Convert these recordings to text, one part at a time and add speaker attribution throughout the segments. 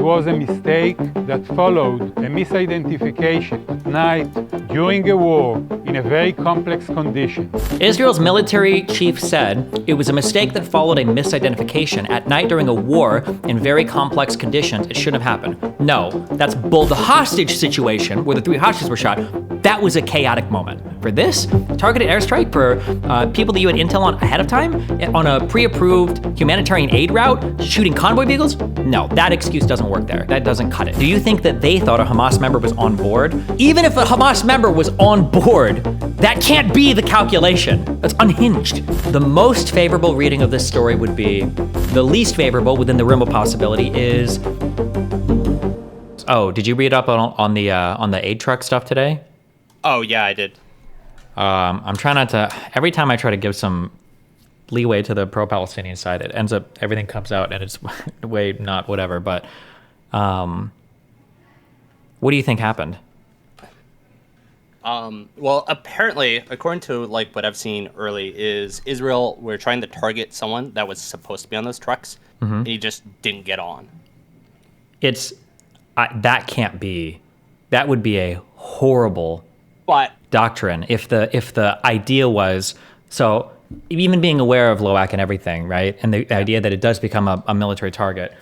Speaker 1: was a mistake that followed a misidentification at night during a war in a very complex condition.
Speaker 2: Israel's military chief said it was a mistake that followed a misidentification at night during a war in very complex conditions. It shouldn't have happened. No, that's bull. The hostage situation where the 3 hostages were shot, that was a chaotic moment. For this, targeted airstrike for people that you had intel on ahead of time on a pre-approved humanitarian aid route, shooting convoy vehicles? No, that excuse doesn't work there. That doesn't cut it. Do you think that they thought a Hamas member was on board? Even if a Hamas member was on board, that can't be the calculation. That's unhinged. The most favorable reading of this story would be, the least favorable within the realm of possibility is, oh, did you read up on the aid truck stuff today?
Speaker 3: Oh yeah, I did.
Speaker 2: I'm trying not to, every time I try to give some leeway to the pro-Palestinian side, it ends up, everything comes out and it's way not whatever, but what do you think happened?
Speaker 3: Well, apparently, according to like what I've seen early, is Israel were trying to target someone that was supposed to be on those trucks, and he just didn't get on.
Speaker 2: It's, that can't be, that would be a horrible doctrine if the idea was, so even being aware of LOAC and everything, right? And the idea that it does become a military target,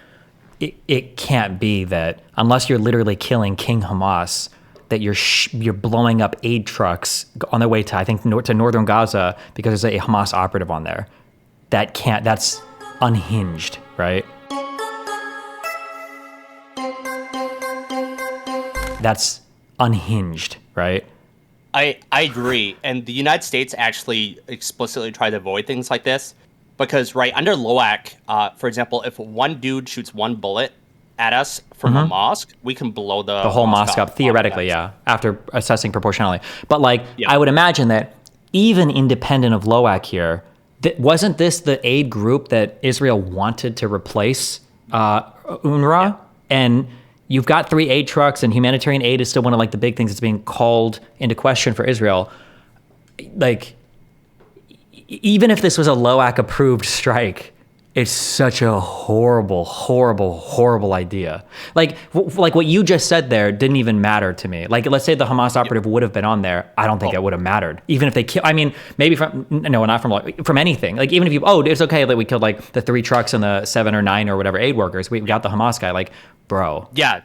Speaker 2: it can't be that unless you're literally killing King Hamas, that you're blowing up aid trucks on their way to, I think, to northern Gaza because there's a Hamas operative on there. That's unhinged, right? That's unhinged, right?
Speaker 3: I agree. And the United States actually explicitly tried to avoid things like this because, right, under LOAC, for example, if one dude shoots one bullet at us from a mosque, we can blow the
Speaker 2: whole mosque up, theoretically, yeah, after assessing proportionality. But, like, I would imagine that even independent of LOAC here, wasn't this the aid group that Israel wanted to replace UNRWA? Yeah. And you've got 3 aid trucks, and humanitarian aid is still one of like the big things that's being called into question for Israel. Like, even if this was a LOAC approved strike, it's such a horrible, horrible, horrible idea. Like what you just said there didn't even matter to me. Like, let's say the Hamas operative would have been on there. I don't think it would have mattered. Even if they kill, I mean, maybe from anything. Like, even if it's okay that we killed like the 3 trucks and the 7 or 9 or whatever aid workers. We got the Hamas guy. Like, bro.
Speaker 3: Yeah.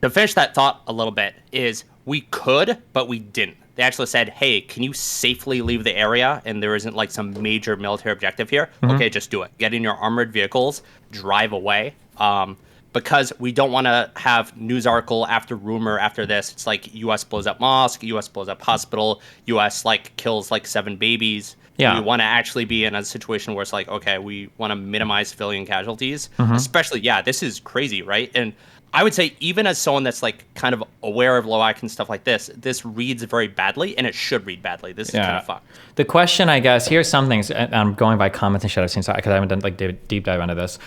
Speaker 3: To finish that thought a little bit is we could, but we didn't. They actually said, hey, can you safely leave the area? And there isn't like some major military objective here. Okay, just do it. Get in your armored vehicles, drive away. Because we don't want to have news article after rumor after this. It's like U.S. blows up mosque, U.S. blows up hospital, U.S. like kills like 7 babies. Yeah. We want to actually be in a situation where it's like, okay, we want to minimize civilian casualties. Especially, this is crazy, right? And I would say even as someone that's like kind of aware of LOAC and stuff like this reads very badly, and it should read badly. This is kind of fucked.
Speaker 2: The question, I guess, here's some things, and I'm going by comments and shit I've seen, because I haven't done like deep dive into this.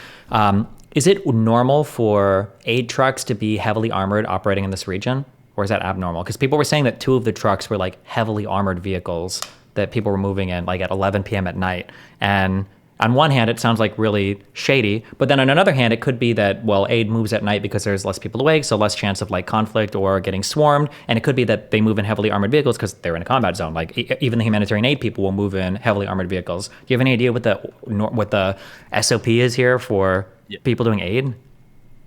Speaker 2: Is it normal for aid trucks to be heavily armored operating in this region? Or is that abnormal? Because people were saying that 2 of the trucks were like heavily armored vehicles that people were moving in like at 11 p.m. at night. And on one hand, it sounds like really shady, but then on another hand, it could be that, well, aid moves at night because there's less people awake, so less chance of like conflict or getting swarmed. And it could be that they move in heavily armored vehicles because they're in a combat zone. Like even the humanitarian aid people will move in heavily armored vehicles. Do you have any idea what the SOP is here for people doing aid?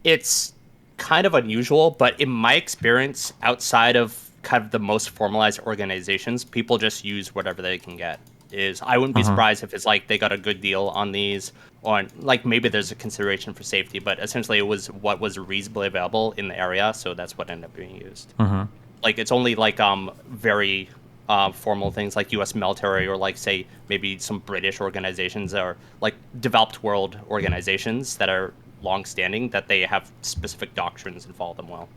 Speaker 3: It's kind of unusual, but in my experience, outside of kind of the most formalized organizations, people just use whatever they can get. I wouldn't be surprised if it's like they got a good deal on these, or like maybe there's a consideration for safety, but essentially it was what was reasonably available in the area, so that's what ended up being used. Like it's only like very formal things like U.S. military or like say maybe some British organizations or like developed world organizations that are long-standing that they have specific doctrines and follow them well.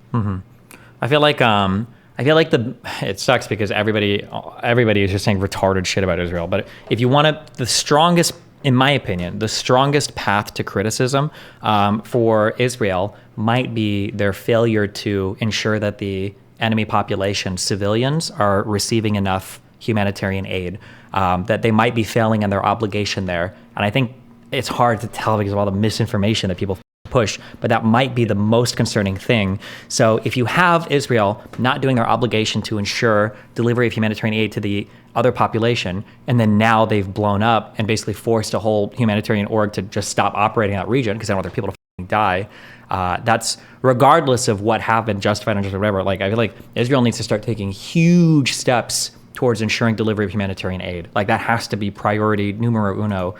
Speaker 2: I feel like it sucks because everybody is just saying retarded shit about Israel. But if you want the strongest, in my opinion, the strongest path to criticism for Israel might be their failure to ensure that the enemy population, civilians, are receiving enough humanitarian aid, that they might be failing in their obligation there. And I think it's hard to tell because of all the misinformation that people push, but that might be the most concerning thing. So if you have Israel not doing their obligation to ensure delivery of humanitarian aid to the other population, and then now they've blown up and basically forced a whole humanitarian org to just stop operating in that region because they don't want their people to die. That's regardless of what happened, justified, unjustified, whatever. Like I feel like Israel needs to start taking huge steps towards ensuring delivery of humanitarian aid. Like that has to be priority numero uno.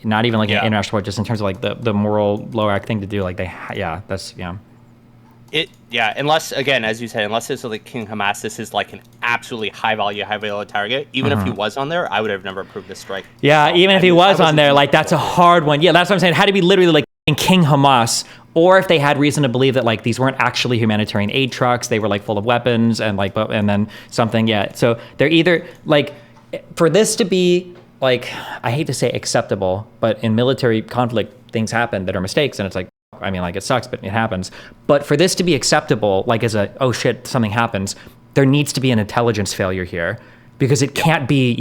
Speaker 2: Not even like an international, just in terms of like the moral LOAC thing to do. Like
Speaker 3: Unless, again, as you said, unless it's like King Hamas, this is like an absolutely high value target. Even if he was on there, I would have never approved this strike.
Speaker 2: Yeah, even if he was on there, like that's a hard one. Yeah, that's what I'm saying. It had to be literally like King Hamas, or if they had reason to believe that like these weren't actually humanitarian aid trucks, they were like full of weapons and like, and then something. Yeah, so they're either like, for this to be like, I hate to say acceptable, but in military conflict, things happen that are mistakes, and it's like, I mean, like it sucks, but it happens. But for this to be acceptable, like as a, oh shit, something happens, there needs to be an intelligence failure here. Because it can't be,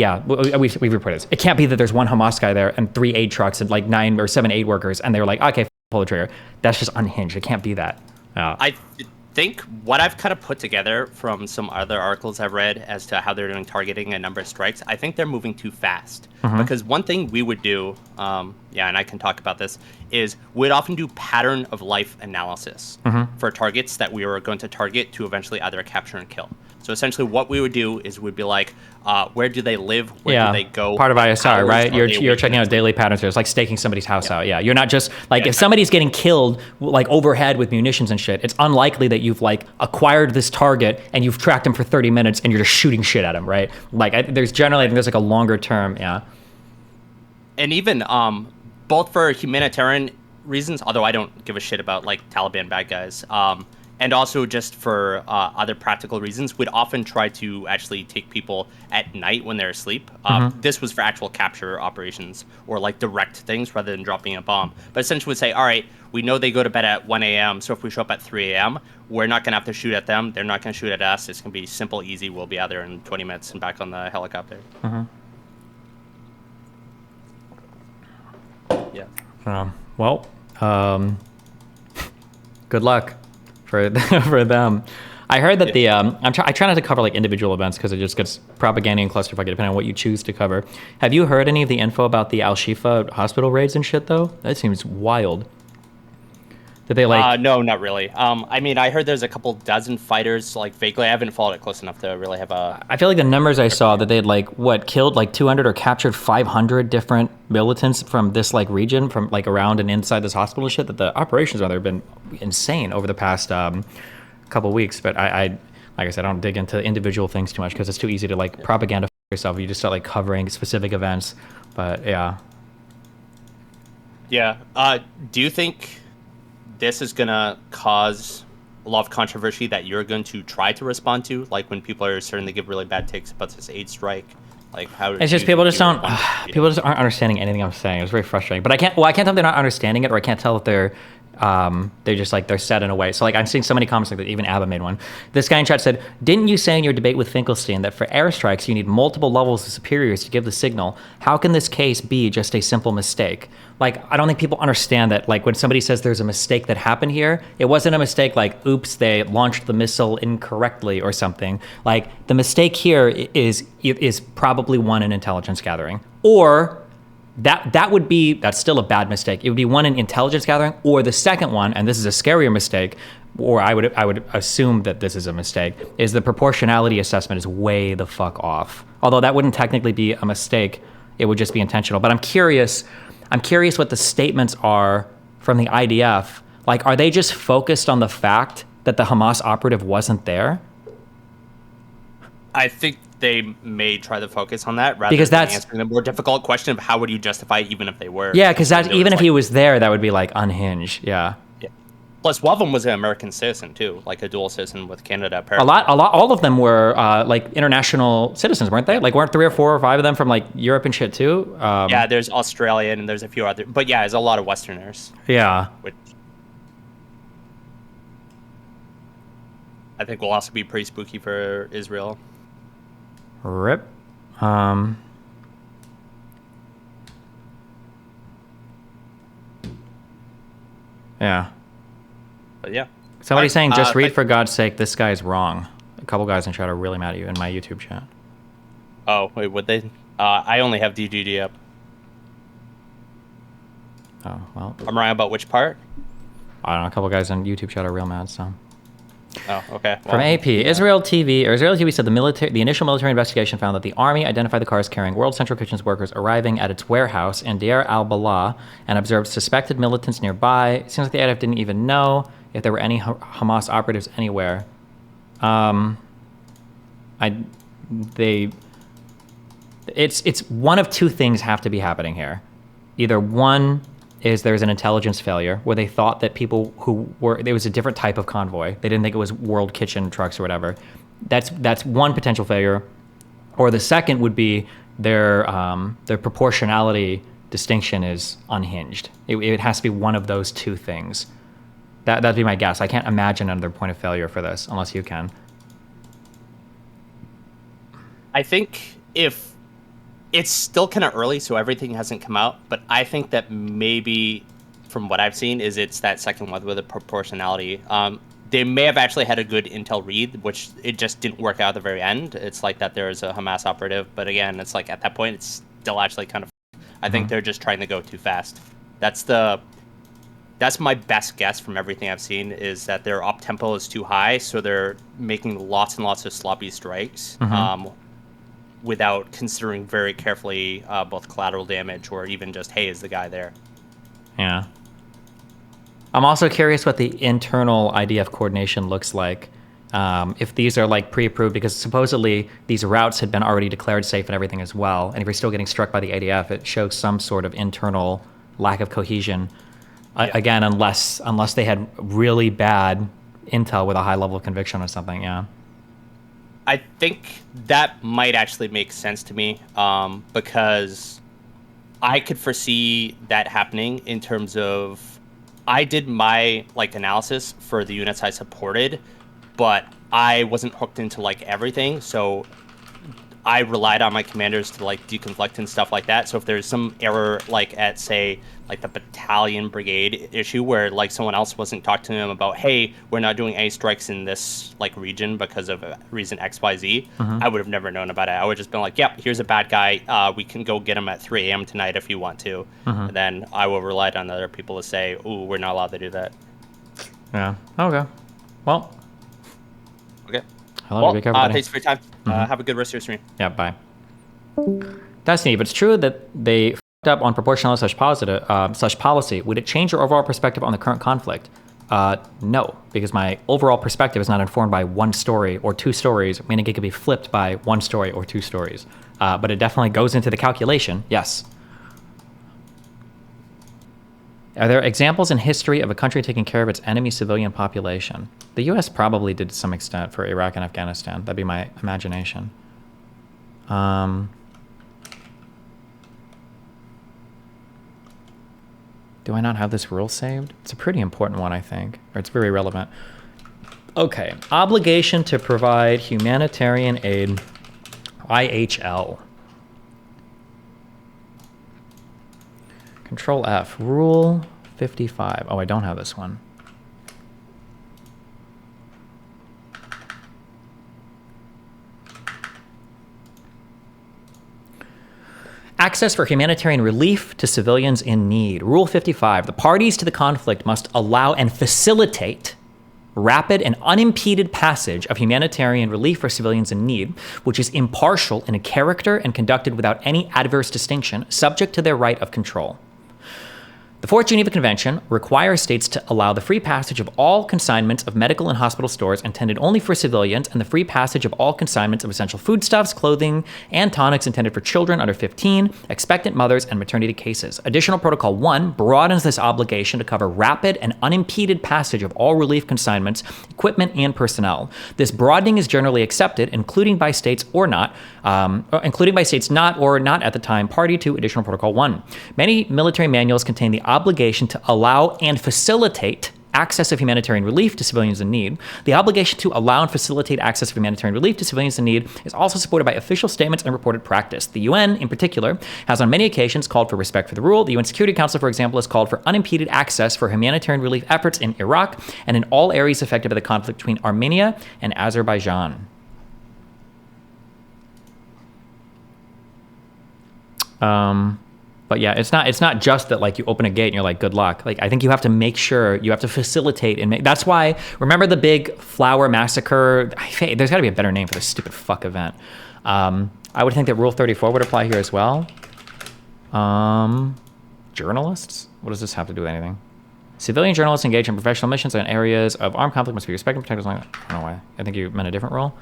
Speaker 2: we've reported this. It can't be that there's one Hamas guy there and 3 aid trucks and like 9 or 7 aid workers, and they're like, okay, pull the trigger. That's just unhinged. It can't be that.
Speaker 3: I think what I've kind of put together from some other articles I've read as to how they're doing targeting and number of strikes, I think they're moving too fast. Because one thing we would do, and I can talk about this, is we'd often do pattern of life analysis for targets that we were going to target to eventually either capture and kill. So essentially what we would do is we'd be like, where do they live? Where do they go?
Speaker 2: Part of ISR, right? You're checking out daily patterns. It's like staking somebody's house out. Yeah. You're not just like, if somebody's getting killed like overhead with munitions and shit, it's unlikely that you've like acquired this target and you've tracked him for 30 minutes and you're just shooting shit at him, right? Like there's generally, I think there's like a longer term. Yeah.
Speaker 3: And even both for humanitarian reasons, although I don't give a shit about like Taliban bad guys, and also just for other practical reasons, we'd often try to actually take people at night when they're asleep. This was for actual capture operations or like direct things rather than dropping a bomb. But essentially we'd say, all right, we know they go to bed at 1 a.m. So if we show up at 3 a.m., we're not going to have to shoot at them. They're not going to shoot at us. It's going to be simple, easy. We'll be out there in 20 minutes and back on the helicopter. Yeah.
Speaker 2: Good luck for them. I heard that I try not to cover like individual events because it just gets propaganda and clusterfuck depending on what you choose to cover. Have you heard any of the info about the Al Shifa hospital raids and shit though? That seems wild. Did they like?
Speaker 3: No, not really. I mean, I heard there's a couple dozen fighters, like vaguely. I haven't followed it close enough to really have a.
Speaker 2: I feel like the numbers I saw that they'd like killed like 200 or captured 500 different militants from this like region, from like around and inside this hospital and shit. That the operations on there have been insane over the past couple weeks. But I like I said, I don't dig into individual things too much because it's too easy to like propaganda yourself. You just start like covering specific events. But yeah.
Speaker 3: Yeah. Do you think this is going to cause a lot of controversy that you're going to try to respond to? Like when people are starting to give really bad takes about this aid strike? Like how
Speaker 2: it's just people just aren't understanding anything I'm saying. It's very frustrating. But I can't tell if they're not understanding it, or I can't tell if they're just like they're set in a way. So like I'm seeing so many comments like that. Even Abba made one. This guy in chat said, "Didn't you say in your debate with Finkelstein that for airstrikes you need multiple levels of superiors to give the signal? How can this case be just a simple mistake?" Like I don't think people understand that. Like when somebody says there's a mistake that happened here, it wasn't a mistake like oops they launched the missile incorrectly or something. Like the mistake here is probably one in intelligence gathering, or that's still a bad mistake. It would be one in intelligence gathering, or the second one, and this is a scarier mistake, or I would assume that this is a mistake, is the proportionality assessment is way the fuck off. Although that wouldn't technically be a mistake, it would just be intentional. But I'm curious what the statements are from the IDF. Like, are they just focused on the fact that the Hamas operative wasn't there?
Speaker 3: I think they may try to focus on that rather than answering the more difficult question of how would you justify even if they were.
Speaker 2: Yeah, because even if he was there, that would be like unhinged. Yeah.
Speaker 3: Plus, one of them was an American citizen too, like a dual citizen with Canada.
Speaker 2: Apparently. All of them were like international citizens, weren't they? Like, weren't 3 or 4 or 5 of them from like Europe and shit too?
Speaker 3: Yeah, there's Australian and there's a few other, but yeah, there's a lot of Westerners.
Speaker 2: Yeah.
Speaker 3: Which I think will also be pretty spooky for Israel.
Speaker 2: Rip. Yeah.
Speaker 3: But yeah.
Speaker 2: Somebody's saying, just read
Speaker 3: like-
Speaker 2: for God's sake, this guy's wrong. A couple guys in chat are really mad at you in my YouTube chat.
Speaker 3: Oh, wait, would they? I only have DGD up.
Speaker 2: Oh, well.
Speaker 3: I'm wrong about which part?
Speaker 2: I don't know, a couple guys on YouTube chat are real mad, so.
Speaker 3: Oh, okay.
Speaker 2: From AP, Israeli TV said the initial military investigation found that the army identified the cars carrying World Central Kitchen's workers arriving at its warehouse in Deir al-Balah and observed suspected militants nearby. It seems like the IDF didn't even know if there were any Hamas operatives anywhere. It's one of two things have to be happening here. Either one is there's an intelligence failure where they thought that people who were, there was a different type of convoy. They didn't think it was World Kitchen trucks or whatever. That's one potential failure. Or the second would be their proportionality distinction is unhinged. It has to be one of those two things. That'd be my guess. I can't imagine another point of failure for this unless you can.
Speaker 3: I think if it's still kind of early, so everything hasn't come out, but I think that maybe from what I've seen is it's that second one with the proportionality. They may have actually had a good intel read, which it just didn't work out at the very end. It's like that there's a Hamas operative, but again, it's like at that point, it's still actually kind of, I think they're just trying to go too fast. That's my best guess from everything I've seen, is that their op tempo is too high, so they're making lots and lots of sloppy strikes. Without considering very carefully both collateral damage or even just, hey, is the guy there?
Speaker 2: Yeah. I'm also curious what the internal IDF coordination looks like. If these are like pre-approved, because supposedly these routes had been already declared safe and everything as well. And if you're still getting struck by the IDF, it shows some sort of internal lack of cohesion. Yeah. Again, unless they had really bad intel with a high level of conviction or something, yeah.
Speaker 3: I think that might actually make sense to me, because I could foresee that happening in terms of, I did my analysis for the units I supported, but I wasn't hooked into everything, so I relied on my commanders to deconflict and stuff like that. So if there's some error at say the battalion brigade issue where someone else wasn't talking to them about, hey, we're not doing any strikes in this region because of reason XYZ, I would have never known about it. I would just been like, yep, here's a bad guy. We can go get him at 3 a.m. tonight if you want to. And then I will rely on other people to say, ooh, we're not allowed to do that.
Speaker 2: Yeah. Okay. Well.
Speaker 3: Okay.
Speaker 2: Well,
Speaker 3: thanks for your time. Have a good rest of your stream.
Speaker 2: Yeah, bye. That's neat, but it's true that they f***ed up on proportionality / policy. Would it change your overall perspective on the current conflict? No, because my overall perspective is not informed by one story or two stories, meaning it could be flipped by one story or two stories. But it definitely goes into the calculation, yes. Are there examples in history of a country taking care of its enemy civilian population? The U.S. probably did to some extent for Iraq and Afghanistan. That'd be my imagination. Do I not have this rule saved? It's a pretty important one, I think, or it's very relevant. Okay, obligation to provide humanitarian aid, IHL. Control F, Rule 55. Oh, I don't have this one. Access for humanitarian relief to civilians in need. Rule 55. The parties to the conflict must allow and facilitate rapid and unimpeded passage of humanitarian relief for civilians in need, which is impartial in a character and conducted without any adverse distinction, subject to their right of control. The Fourth Geneva Convention requires states to allow the free passage of all consignments of medical and hospital stores intended only for civilians, and the free passage of all consignments of essential foodstuffs, clothing, and tonics intended for children under 15, expectant mothers, and maternity cases. Additional Protocol 1 broadens this obligation to cover rapid and unimpeded passage of all relief consignments, equipment, and personnel. This broadening is generally accepted, including by states not or not at the time party to Additional Protocol 1. Many military manuals contain the obligation to allow and facilitate access of humanitarian relief to civilians in need. The obligation to allow and facilitate access of humanitarian relief to civilians in need is also supported by official statements and reported practice. The UN, in particular, has on many occasions called for respect for the rule. The UN Security Council, for example, has called for unimpeded access for humanitarian relief efforts in Iraq and in all areas affected by the conflict between Armenia and Azerbaijan. But yeah, it's not just that like you open a gate and you're like, good luck. Like I think you have to make sure you have to facilitate and make. That's why remember the big flower massacre. There's got to be a better name for this stupid fuck event. I would think that Rule 34 would apply here as well. Journalists? What does this have to do with anything? Civilian journalists engaged in professional missions in areas of armed conflict must be respected and protected. I don't know why. I think you meant a different rule.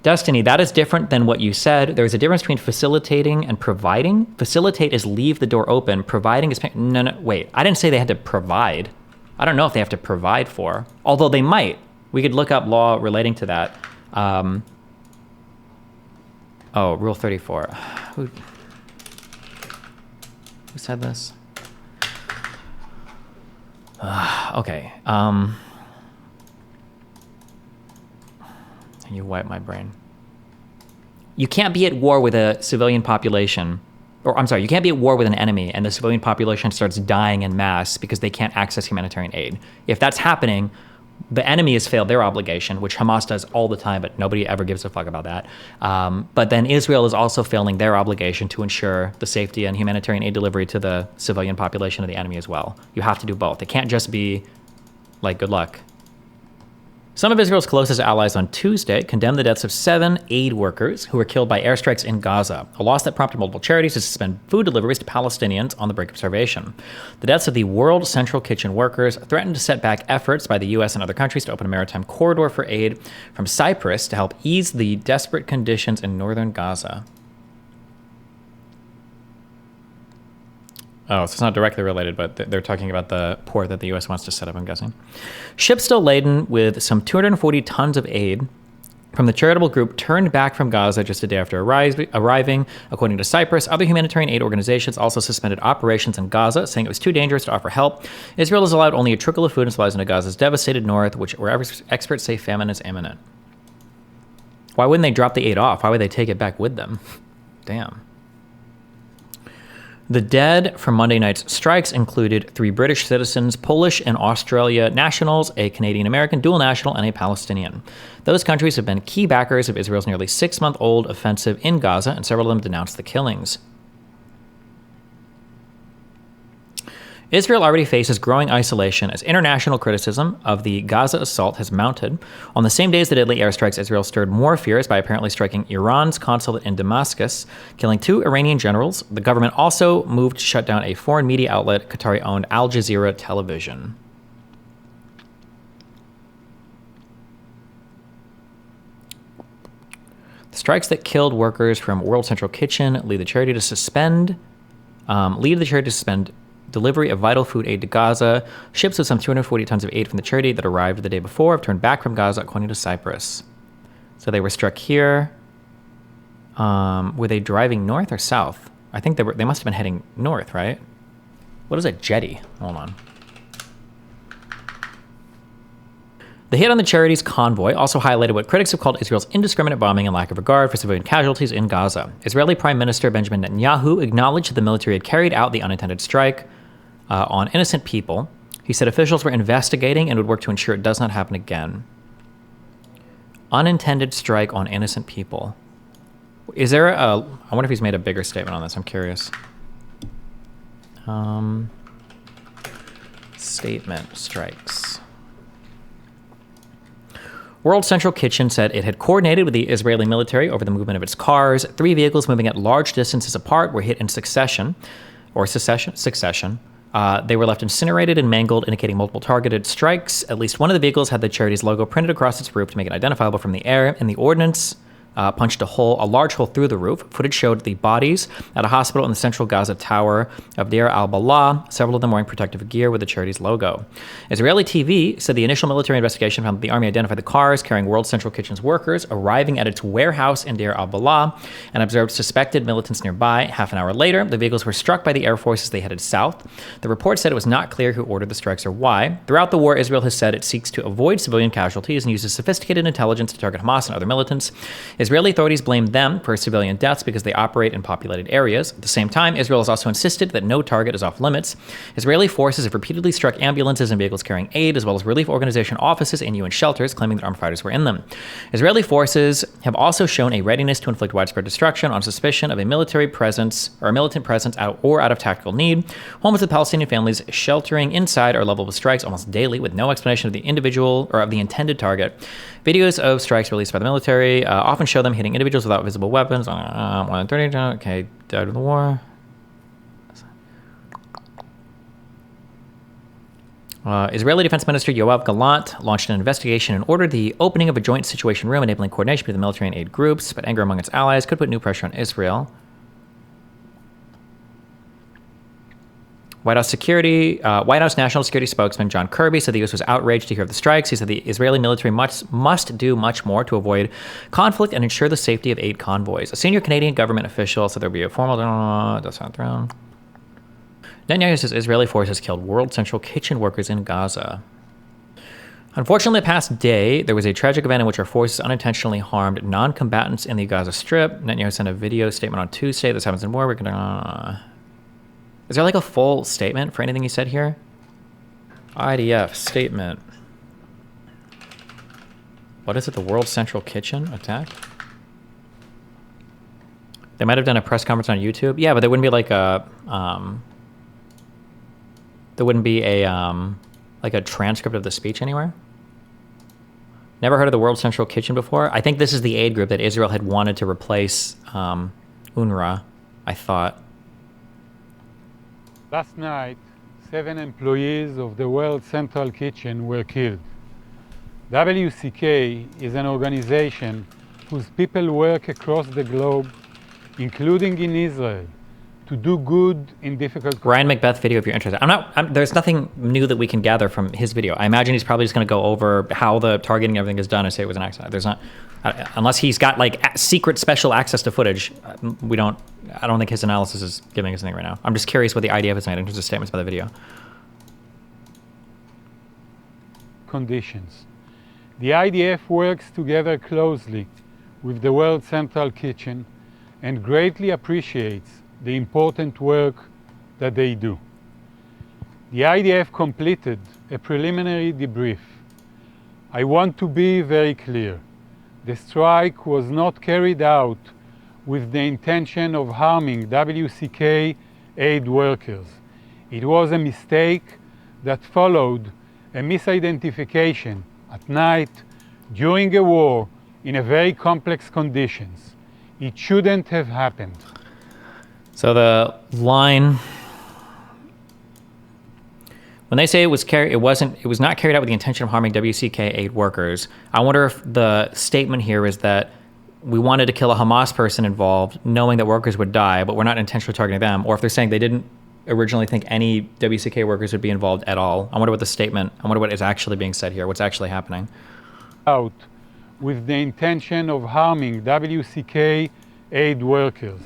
Speaker 2: Destiny, that is different than what you said. There's a difference between facilitating and providing. Facilitate is leave the door open. Providing is... No, wait. I didn't say they had to provide. I don't know if they have to provide for. Although they might. We could look up law relating to that. Rule 34. Who said this? Okay. You wipe my brain. You can't be at war with a civilian population, or I'm sorry, you can't be at war with an enemy and the civilian population starts dying en masse because they can't access humanitarian aid. If that's happening, the enemy has failed their obligation, which Hamas does all the time, but nobody ever gives a fuck about that. But then Israel is also failing their obligation to ensure the safety and humanitarian aid delivery to the civilian population of the enemy as well. You have to do both. It can't just be like, good luck. Some of Israel's closest allies on Tuesday condemned the deaths of 7 aid workers who were killed by airstrikes in Gaza, a loss that prompted multiple charities to suspend food deliveries to Palestinians on the brink of starvation. The deaths of the World Central Kitchen workers threatened to set back efforts by the U.S. and other countries to open a maritime corridor for aid from Cyprus to help ease the desperate conditions in northern Gaza. Oh, so it's not directly related, but they're talking about the port that the U.S. wants to set up, I'm guessing. Ships still laden with some 240 tons of aid from the charitable group turned back from Gaza just a day after arriving. According to Cyprus, other humanitarian aid organizations also suspended operations in Gaza, saying it was too dangerous to offer help. Israel has allowed only a trickle of food and supplies into Gaza's devastated north, where experts say famine is imminent. Why wouldn't they drop the aid off? Why would they take it back with them? Damn. The dead from Monday night's strikes included 3 British citizens, Polish and Australia nationals, a Canadian-American dual national, and a Palestinian. Those countries have been key backers of Israel's nearly 6-month-old offensive in Gaza, and several of them denounced the killings. Israel already faces growing isolation as international criticism of the Gaza assault has mounted. On the same day as the deadly airstrikes, Israel stirred more fears by apparently striking Iran's consulate in Damascus, killing 2 Iranian generals. The government also moved to shut down a foreign media outlet, Qatari-owned Al Jazeera Television. The strikes that killed workers from World Central Kitchen lead the charity to suspend delivery of vital food aid to Gaza. Ships with some 240 tons of aid from the charity that arrived the day before have turned back from Gaza, according to Cyprus. So they were struck here. Were they driving north or south? I think they must have been heading north, right? What is a jetty? Hold on. The hit on the charity's convoy also highlighted what critics have called Israel's indiscriminate bombing and lack of regard for civilian casualties in Gaza. Israeli Prime Minister Benjamin Netanyahu acknowledged that the military had carried out the unintended strike on innocent people. He said officials were investigating and would work to ensure it does not happen again. Unintended strike on innocent people. Is there I wonder if he's made a bigger statement on this. I'm curious. Statement strikes. World Central Kitchen said it had coordinated with the Israeli military over the movement of its cars. 3 vehicles moving at large distances apart were hit in succession. They were left incinerated and mangled, indicating multiple targeted strikes. At least one of the vehicles had the charity's logo printed across its roof to make it identifiable from the air, and the ordnance punched a large hole through the roof. Footage showed the bodies at a hospital in the central Gaza tower of Deir al-Balah, several of them wearing protective gear with the charity's logo. Israeli TV said the initial military investigation found that the army identified the cars carrying World Central Kitchen's workers arriving at its warehouse in Deir al-Balah and observed suspected militants nearby. Half an hour later, the vehicles were struck by the Air Force as they headed south. The report said it was not clear who ordered the strikes or why. Throughout the war, Israel has said it seeks to avoid civilian casualties and uses sophisticated intelligence to target Hamas and other militants. Israeli authorities blame them for civilian deaths because they operate in populated areas. At the same time, Israel has also insisted that no target is off limits. Israeli forces have repeatedly struck ambulances and vehicles carrying aid, as well as relief organization offices and UN shelters, claiming that armed fighters were in them. Israeli forces have also shown a readiness to inflict widespread destruction on suspicion of a military presence or a militant presence out of tactical need. Homes with Palestinian families sheltering inside are leveled with strikes almost daily, with no explanation of the individual or of the intended target. Videos of strikes released by the military often show them hitting individuals without visible weapons. 130, okay, died in the war. Israeli Defense Minister Yoav Gallant launched an investigation and ordered the opening of a joint situation room enabling coordination between the military and aid groups, but anger among its allies could put new pressure on Israel. White House National Security spokesman John Kirby said the U.S. was outraged to hear of the strikes. He said the Israeli military must do much more to avoid conflict and ensure the safety of aid convoys. A senior Canadian government official said there would be a formal... Netanyahu says Israeli forces killed World Central Kitchen workers in Gaza. Unfortunately, the past day, there was a tragic event in which our forces unintentionally harmed non-combatants in the Gaza Strip. Netanyahu sent a video statement on Tuesday. This happens in war. We're going to... Is there like a full statement for anything he said here? IDF statement. What is it? The World Central Kitchen attack? They might have done a press conference on YouTube. Yeah, but there wouldn't be like a like a transcript of the speech anywhere. Never heard of the World Central Kitchen before. I think this is the aid group that Israel had wanted to replace UNRWA, I thought.
Speaker 1: Last night, 7 employees of the World Central Kitchen were killed. WCK is an organization whose people work across the globe, including in Israel, to do good in difficult...
Speaker 2: Ryan Macbeth video if you're interested. There's nothing new that we can gather from his video. I imagine he's probably just going to go over how the targeting everything is done and say it was an accident. There's not... Unless he's got like secret special access to footage, I don't think his analysis is giving us anything right now. I'm just curious what the IDF is saying in terms of statements by the video.
Speaker 1: Conditions. The IDF works together closely with the World Central Kitchen and greatly appreciates the important work that they do. The IDF completed a preliminary debrief. I want to be very clear. The strike was not carried out with the intention of harming WCK aid workers. It was a mistake that followed a misidentification at night during a war in a very complex conditions. It shouldn't have happened.
Speaker 2: So the line, when they say it was not carried out with the intention of harming WCK aid workers, I wonder if the statement here is that we wanted to kill a Hamas person involved, knowing that workers would die, but we're not intentionally targeting them, or if they're saying they didn't originally think any WCK workers would be involved at all. I wonder what is actually being said here, what's actually happening.
Speaker 1: Out with the intention of harming WCK aid workers.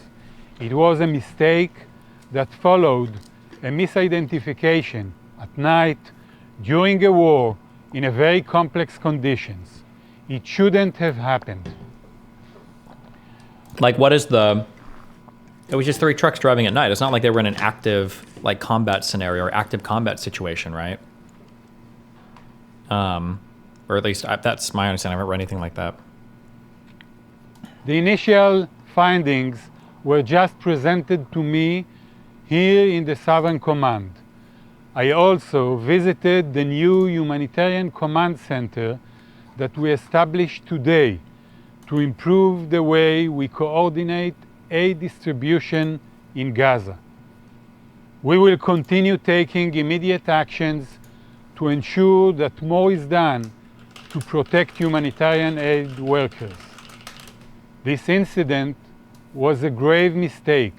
Speaker 1: It was a mistake that followed a misidentification at night during a war in a very complex conditions. It shouldn't have happened.
Speaker 2: Like, it was just 3 trucks driving at night. It's not like they were in an active, like, combat scenario or active combat situation, right? Or at least that's my understanding. I haven't read anything like that.
Speaker 1: The initial findings were just presented to me here in the Southern Command. I also visited the new Humanitarian Command Center that we established today to improve the way we coordinate aid distribution in Gaza. We will continue taking immediate actions to ensure that more is done to protect humanitarian aid workers. This incident was a grave mistake.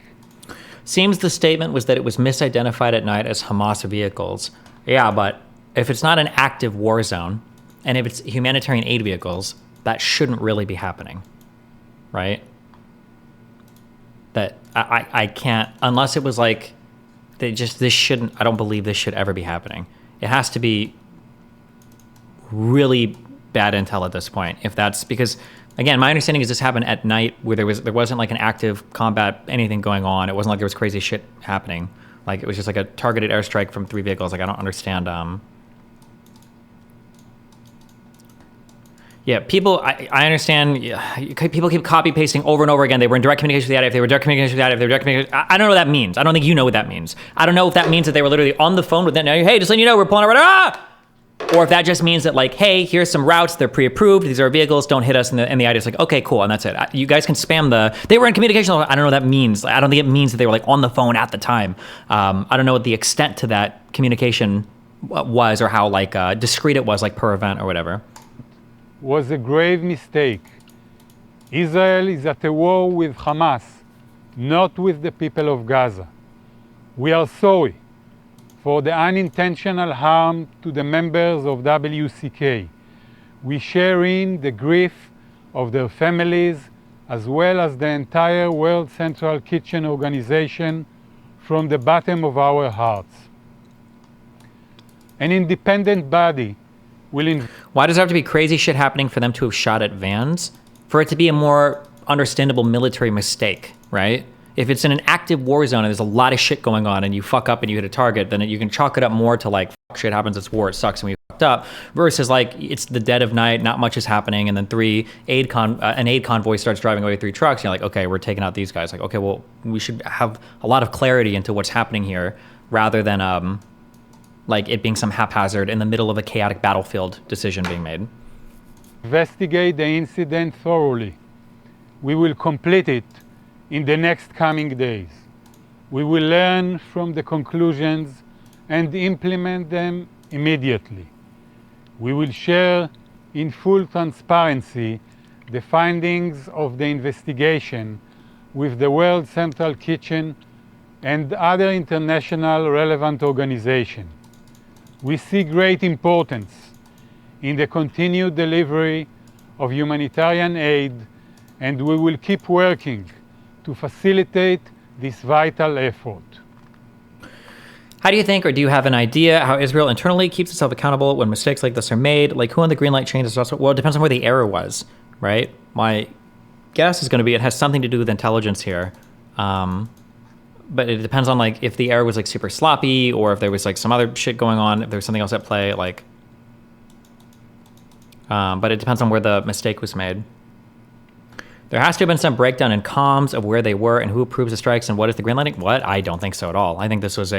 Speaker 2: Seems the statement was that it was misidentified at night as Hamas vehicles. Yeah, but if it's not an active war zone, and if it's humanitarian aid vehicles, that shouldn't really be happening, right? That I can't, unless it was like, this shouldn't, I don't believe this should ever be happening. It has to be really bad intel at this point. If that's because, again, my understanding is this happened at night where there wasn't like an active combat, anything going on. It wasn't like there was crazy shit happening. Like it was just like a targeted airstrike from 3 vehicles. Like I don't understand. Yeah, people, I understand. People keep copy pasting over and over again. They were in direct communication with the IDF. They were direct communication with the IDF. They were direct communication. I don't know what that means. I don't think you know what that means. I don't know if that means that they were literally on the phone with them. Hey, just letting you know, we're pulling our radar. Or if that just means that like, hey, here's some routes. They're pre-approved. These are vehicles. Don't hit us. And the IDF's like, okay, cool. And that's it. You guys can spam they were in communication. I don't know what that means. I don't think it means that they were like on the phone at the time. I don't know what the extent to that communication was or how like discreet it was like per event or whatever.
Speaker 1: Was a grave mistake. Israel is at a war with Hamas, not with the people of Gaza. We are sorry for the unintentional harm to the members of WCK. We share in the grief of their families as well as the entire World Central Kitchen organization from the bottom of our hearts. An independent body will
Speaker 2: Why does there have to be crazy shit happening for them to have shot at vans? For it to be a more understandable military mistake, right? If it's in an active war zone and there's a lot of shit going on and you fuck up and you hit a target, then you can chalk it up more to like, fuck, shit happens, it's war, it sucks and we fucked up, versus like, it's the dead of night, not much is happening, and then an aid convoy starts driving away 3 trucks, and you're like, okay, we're taking out these guys. Like, okay, well, we should have a lot of clarity into what's happening here, rather than like it being some haphazard in the middle of a chaotic battlefield decision being made.
Speaker 1: Investigate the incident thoroughly. We will complete it in the next coming days. We will learn from the conclusions and implement them immediately. We will share in full transparency the findings of the investigation with the World Central Kitchen and other international relevant organizations. We see great importance in the continued delivery of humanitarian aid, and we will keep working to facilitate this vital effort.
Speaker 2: How do you think, or do you have an idea how Israel internally keeps itself accountable when mistakes like this are made? Like who on the green light chain is also, well, it depends on where the error was, right? My guess is going to be it has something to do with intelligence here. But it depends on like if the error was like super sloppy or if there was like some other shit going on, if there was something else at play, like, but it depends on where the mistake was made. There has to have been some breakdown in comms of where they were and who approves the strikes and what is the green lighting. What? I don't think so at all. I think this was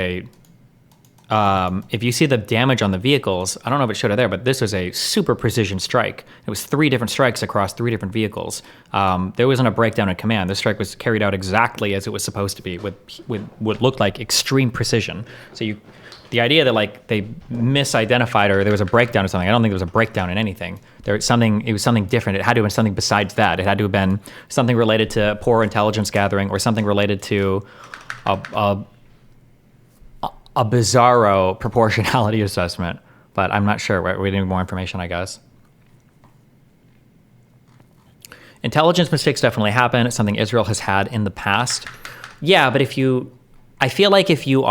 Speaker 2: if you see the damage on the vehicles, I don't know if it showed it there, but this was a super precision strike. It was 3 different strikes across 3 different vehicles. There wasn't a breakdown in command. This strike was carried out exactly as it was supposed to be with what looked like extreme precision. So the idea that like they misidentified or there was a breakdown or something, I don't think there was a breakdown in anything. It was something different. It had to have been something besides that. It had to have been something related to poor intelligence gathering or something related to a bizarro proportionality assessment, but I'm not sure. We need more information, I guess. Intelligence mistakes definitely happen. It's something Israel has had in the past. Yeah, but I feel like if you've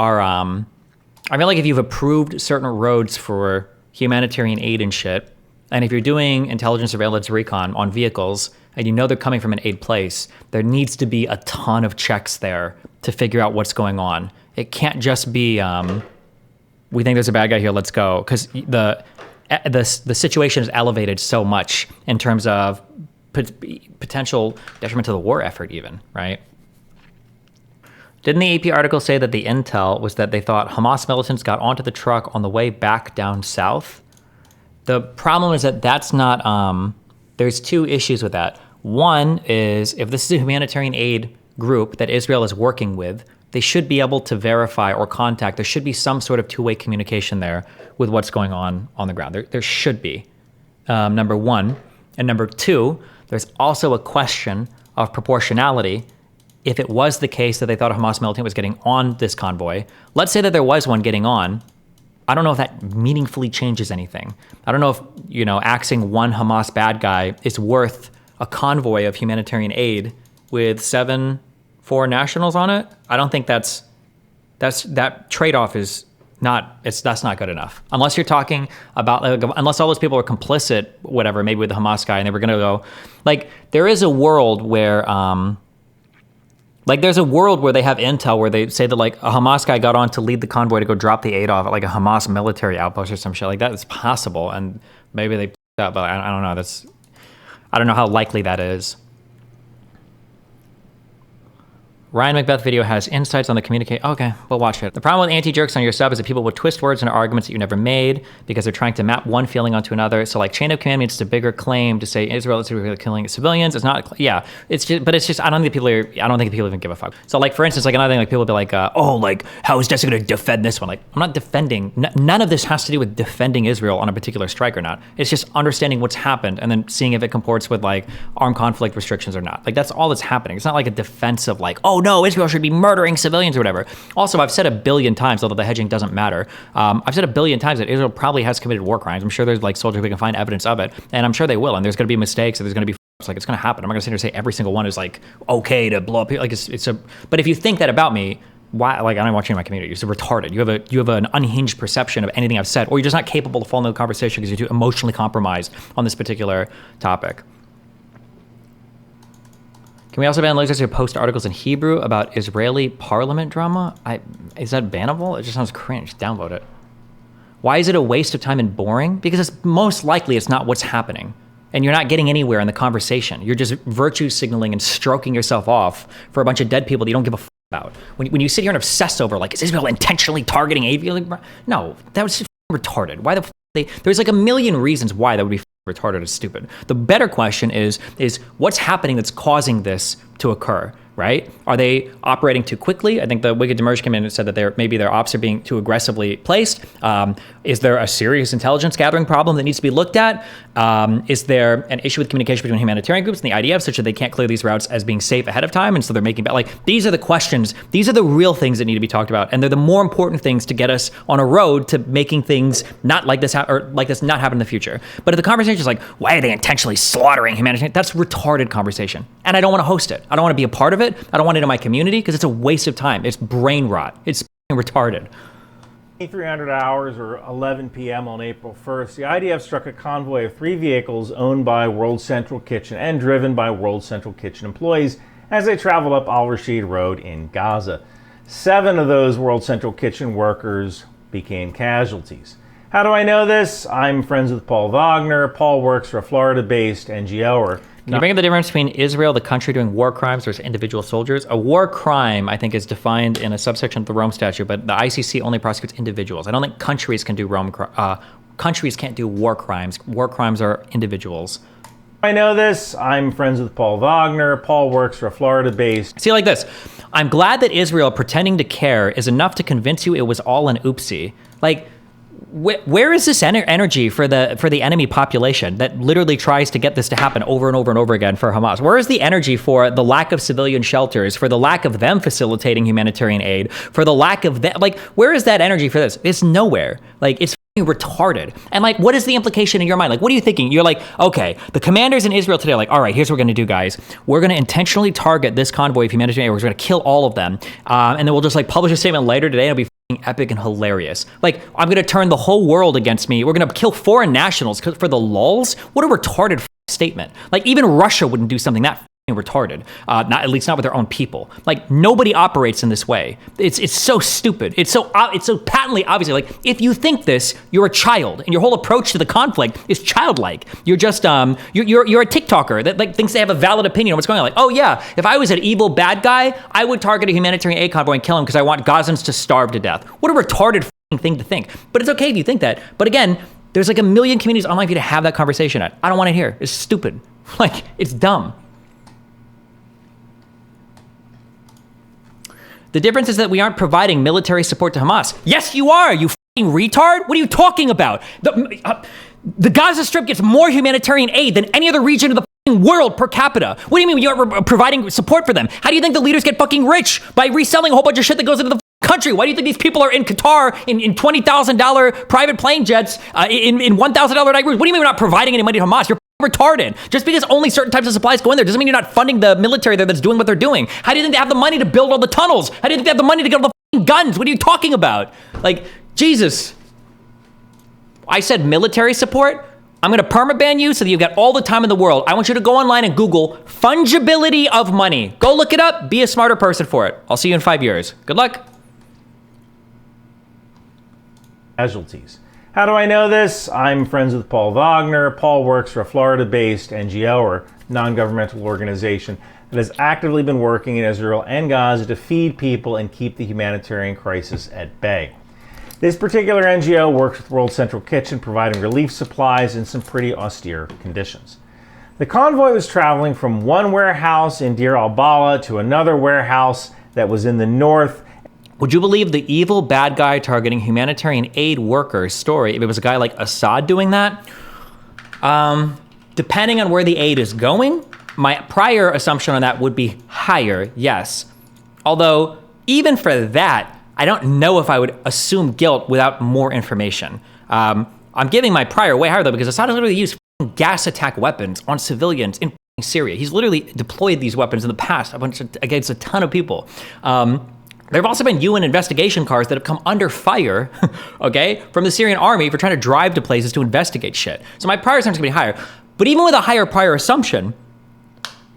Speaker 2: approved certain roads for humanitarian aid and shit, and if you're doing intelligence surveillance recon on vehicles, and you know they're coming from an aid place, there needs to be a ton of checks there to figure out what's going on. It can't just be, we think there's a bad guy here, let's go. Because the situation is elevated so much in terms of potential detriment to the war effort even, right? Didn't the AP article say that the intel was that they thought Hamas militants got onto the truck on the way back down south? The problem is that that's not, there's 2 issues with that. One is if this is a humanitarian aid group that Israel is working with, they should be able to verify or contact. There should be some sort of 2-way communication there with what's going on the ground. There should be, number 1. And number 2, there's also a question of proportionality if it was the case that they thought a Hamas militant was getting on this convoy. Let's say that there was one getting on. I don't know if that meaningfully changes anything. I don't know if, axing one Hamas bad guy is worth a convoy of humanitarian aid with 7 foreign nationals on it. I don't think that trade-off is that's not good enough. Unless you're talking about, unless all those people are complicit, whatever, maybe with the Hamas guy, and they were going to go, there is a world where, there's a world where they have intel where they say that a Hamas guy got on to lead the convoy to go drop the aid off at a Hamas military outpost or some shit like that. It's possible, and maybe they that, but I don't know. I don't know how likely that is. Ryan Macbeth video has insights on the communication. Okay, we'll watch it. The problem with anti-jerks on your sub is that people will twist words into arguments that you never made because they're trying to map one feeling onto another. So chain of command means it's a bigger claim to say Israel is killing civilians. It's not. Yeah, it's just. I don't think people even give a fuck. So for instance, another thing, people will be how is Jessica going to defend this one? I'm not defending. None of this has to do with defending Israel on a particular strike or not. It's just understanding what's happened and then seeing if it comports with armed conflict restrictions or not. That's all that's happening. It's not a defense of oh no, Israel should be murdering civilians or whatever. Also, I've said a billion times, although the hedging doesn't matter, I've said a billion times that Israel probably has committed war crimes. I'm sure there's soldiers who can find evidence of it, and I'm sure they will, and there's going to be mistakes, and there's going to be it's going to happen. I'm not going to sit here and say every single one is okay to blow up. But if you think that about me, why? I don't watch you in my community. You're retarded. You have an unhinged perception of anything I've said, or you're just not capable to follow the conversation because you're too emotionally compromised on this particular topic. Can we also ban lasers who post articles in Hebrew about Israeli parliament drama? Is that bannable? It just sounds cringe. Downvote it. Why is it a waste of time and boring? Because most likely it's not what's happening. And you're not getting anywhere in the conversation. You're just virtue signaling and stroking yourself off for a bunch of dead people that you don't give a fuck about. When you sit here and obsess over is Israel intentionally targeting aviation? No, that was just retarded. Why the fuck there's a million reasons why that would be retarded and stupid. The better question is what's happening that's causing this to occur, right? Are they operating too quickly? I think the Wicked Demerge came in and said that maybe their ops are being too aggressively placed. Is there a serious intelligence gathering problem that needs to be looked at? Is there an issue with communication between humanitarian groups and the IDF such that they can't clear these routes as being safe ahead of time? And so they're making these are the questions. These are the real things that need to be talked about. And they're the more important things to get us on a road to making things not like this not happen in the future. But if the conversation is why are they intentionally slaughtering humanitarian? That's retarded conversation. And I don't want to host it. I don't want to be a part of it. I don't want it in my community because it's a waste of time. It's brain rot. It's retarded.
Speaker 4: 300 hours or 11 p.m. on April 1st, the IDF struck a convoy of 3 vehicles owned by World Central Kitchen and driven by World Central Kitchen employees as they traveled up Al-Rashid Road in Gaza. 7 of those World Central Kitchen workers became casualties. How do I know this? I'm friends with Paul Wagner. Paul works for a Florida-based NGO.
Speaker 2: Can you bring up the difference between Israel, the country, doing war crimes versus individual soldiers? A war crime, I think, is defined in a subsection of the Rome Statute, but the ICC only prosecutes individuals. I don't think countries can do countries can't do war crimes. War crimes are individuals.
Speaker 4: I know this. I'm friends with Paul Wagner. Paul works for a Florida-based.
Speaker 2: See, this. I'm glad that Israel pretending to care is enough to convince you it was all an oopsie. Where is this energy for the enemy population that literally tries to get this to happen over and over and over again for Hamas? Where is the energy for the lack of civilian shelters, for the lack of them facilitating humanitarian aid, for the lack of them? Where is that energy for this? It's nowhere. It's retarded. And what is the implication in your mind? What are you thinking? You're okay, the commanders in Israel today are all right, here's what we're going to do, guys. We're going to intentionally target this convoy of humanitarian aid. We're going to kill all of them. And then we'll just publish a statement later today. It'll be epic and hilarious. I'm going to turn the whole world against me. We're going to kill foreign nationals for the lulz. What a retarded statement. Even Russia wouldn't do something that retarded. Not at least not with their own people. Nobody operates in this way. It's so stupid. It's so patently obviously if you think this, you're a child, and your whole approach to the conflict is childlike. You're just you're a TikToker that thinks they have a valid opinion on what's going on. Oh yeah, if I was an evil bad guy, I would target a humanitarian aid convoy and kill him because I want Gazans to starve to death. What a retarded thing to think. But it's okay if you think that. But again, there's a million communities online for you to have that conversation at. I don't want it here. It's stupid. It's dumb. The difference is that we aren't providing military support to Hamas. Yes, you are, you fucking retard. What are you talking about? The Gaza Strip gets more humanitarian aid than any other region of the world per capita. What do you mean you're providing support for them? How do you think the leaders get fucking rich? By reselling a whole bunch of shit that goes into the country. Why do you think these people are in Qatar in $20,000 private plane jets in $1,000 night rooms? What do you mean we're not providing any money to Hamas? You're retarded. Just because only certain types of supplies go in there doesn't mean you're not funding the military there that's doing what they're doing. How do you think they have the money to build all the tunnels? How do you think they have the money to get all the fucking guns? What are you talking about? Like, Jesus. I said military support. I'm going to permaban you so that you've got all the time in the world. I want you to go online and Google fungibility of money. Go look it up. Be a smarter person for it. I'll see you in 5 years. Good luck.
Speaker 4: Casualties. How do I know this? I'm friends with Paul Wagner. Paul works for a Florida-based NGO, or non-governmental organization, that has actively been working in Israel and Gaza to feed people and keep the humanitarian crisis at bay. This particular NGO works with World Central Kitchen, providing relief supplies in some pretty austere conditions. The convoy was traveling from one warehouse in Deir al-Balah to another warehouse that was in the north.
Speaker 2: Would you believe the evil bad guy targeting humanitarian aid workers story if it was a guy like Assad doing that? Depending on where the aid is going, my prior assumption on that would be higher, yes. Although, even for that, I don't know if I would assume guilt without more information. I'm giving my prior way higher though, because Assad has literally used gas attack weapons on civilians in Syria. He's literally deployed these weapons in the past against a ton of people. There have also been UN investigation cars that have come under fire, okay, from the Syrian army for trying to drive to places to investigate shit. So my prior assumption is gonna be higher. But even with a higher prior assumption,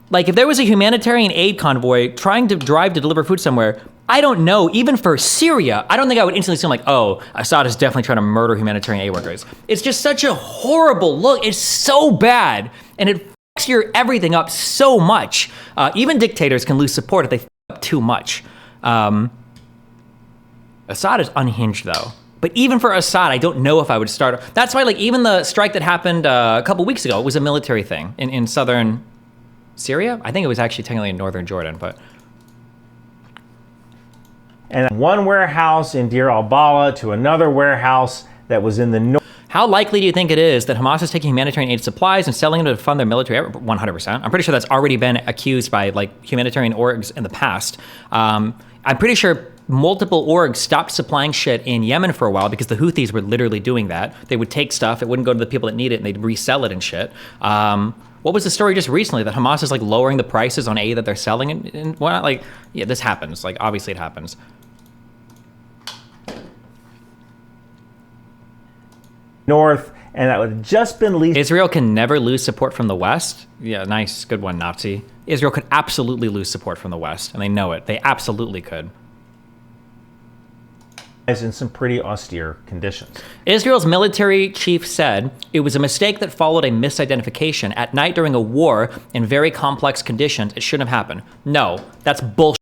Speaker 2: like if there was a humanitarian aid convoy trying to drive to deliver food somewhere, I don't know, even for Syria, I don't think I would instantly assume like, oh, Assad is definitely trying to murder humanitarian aid workers. It's just such a horrible look. It's so bad. And it fucks your everything up so much. Even dictators can lose support if they fuck up too much. Assad is unhinged though. But even for Assad, I don't know if I would start. That's why like even the strike that happened a couple weeks ago was a military thing in southern Syria. I think it was actually technically in northern Jordan, but.
Speaker 4: And one warehouse in Deir al-Balah to another warehouse that was in the north.
Speaker 2: How likely do you think it is that Hamas is taking humanitarian aid supplies and selling them to fund their military? 100%. I'm pretty sure that's already been accused by like humanitarian orgs in the past. I'm pretty sure multiple orgs stopped supplying shit in Yemen for a while because the Houthis were literally doing that. They would take stuff, it wouldn't go to the people that need it, and they'd resell it and shit. What was the story just recently that Hamas is like lowering the prices on aid that they're selling? And well, like, yeah, this happens. Like, obviously it happens.
Speaker 4: North, and that would have just been leased.
Speaker 2: Israel can never lose support from the West. Yeah, nice, good one, Nazi. Israel could absolutely lose support from the West, and they know it. They absolutely could.
Speaker 4: In some pretty austere conditions.
Speaker 2: Israel's military chief said it was a mistake that followed a misidentification. At night during a war in very complex conditions, it shouldn't have happened. No, that's bullshit.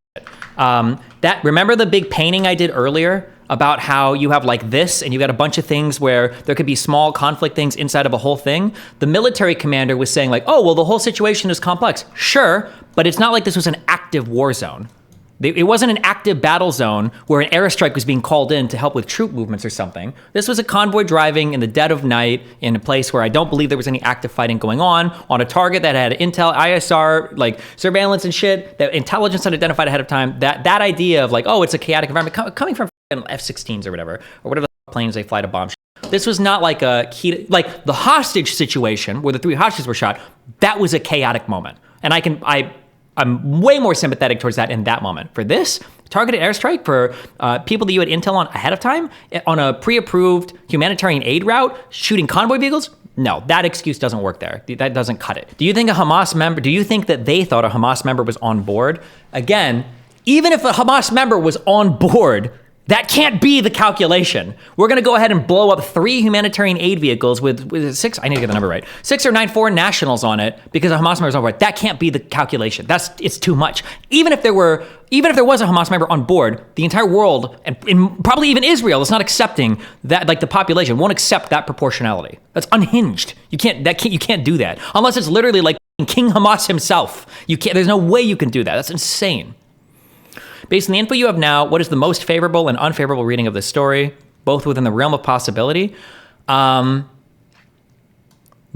Speaker 2: Remember the big painting I did earlier about how you have like this and you got a bunch of things where there could be small conflict things inside of a whole thing? The military commander was saying like, oh, well, the whole situation is complex. Sure, but it's not like this was an active war zone. It wasn't an active battle zone where an airstrike was being called in to help with troop movements or something. This was a convoy driving in the dead of night in a place where I don't believe there was any active fighting going on a target that had intel, ISR, like surveillance and shit, that intelligence had identified ahead of time. That idea of like, oh, it's a chaotic environment coming from F-16s or whatever the planes they fly to bomb. This was not like a key, like the hostage situation where the 3 hostages were shot. That was a chaotic moment. And I'm way more sympathetic towards that in that moment. For this, targeted airstrike for people that you had intel on ahead of time, on a pre-approved humanitarian aid route, shooting convoy vehicles, no, that excuse doesn't work there. That doesn't cut it. Do you think that they thought a Hamas member was on board? Again, even if a Hamas member was on board, that can't be the calculation. We're gonna go ahead and blow up 3 humanitarian aid vehicles with 6, I need to get the number right, 6 or 9 foreign nationals on it because a Hamas member is on board. That can't be the calculation. It's too much. Even if there was a Hamas member on board, the entire world, and probably even Israel, is not accepting that, like the population won't accept that proportionality. That's unhinged. You can't do that. Unless it's literally like King Hamas himself. There's no way you can do that. That's insane. Based on the info you have now, what is the most favorable and unfavorable reading of this story, both within the realm of possibility?